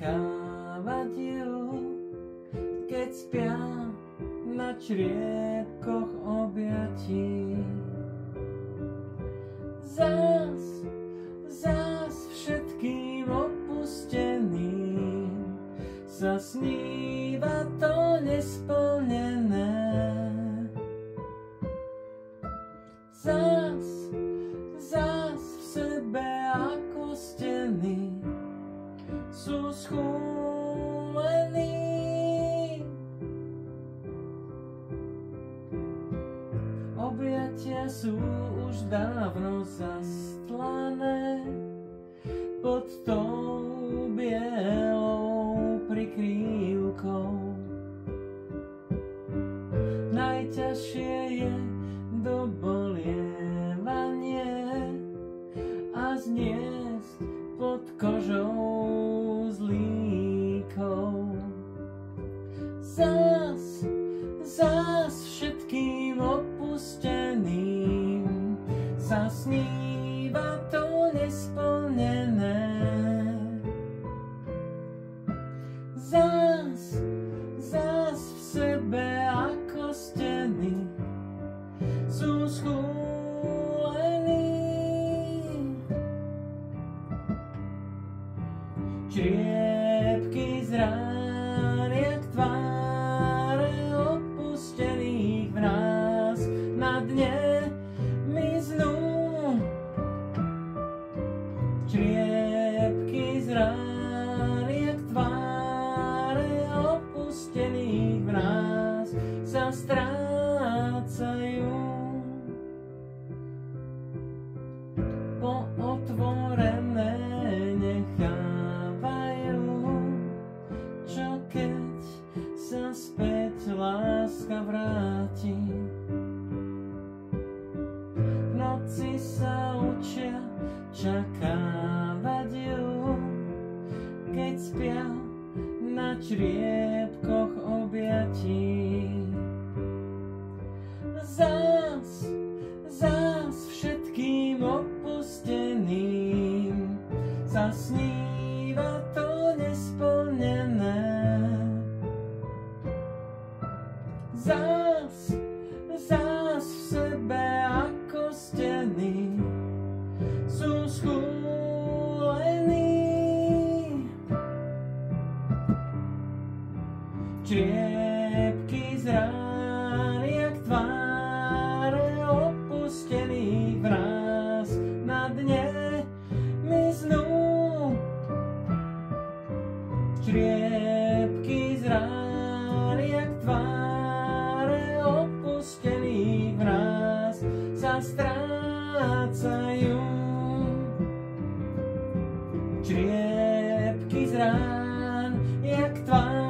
nechávať ju, keď spia na čriepkoch objatí. Zás všetkým opusteným sa sníva to nesplnené. Zás v sebe ako steny sú schúlení. Objatia sú už dávno zastlané pod tou bielou prikrývkou. Najťažšie je dobolievanie a zniesť pod kožou zlíkov. Zás všetkým opusteným sa sníva to nesplnené. Zás v sebe ako steny sú schúlení. Čriepky z rán, jak tváre opustených mráz, na dne miznú. Čriepky z rán, jak tváre opustených mráz, sa strácajú. Pootvorené nechávajú, čo keď sa späť láska vráti. V noci sa učia čakávať ju, keď spia na čriepkoch objatí. Zás všetkým opusteným sa sníva to nesplnené. Zás v sebe ako steny sú schúlení. Čriepky z rán, jak tváre opustených mráz, na dne miznú. Čriepky z rán, jak tváre opustených mráz, sa strácajú. Čriepky z rán, jak tváre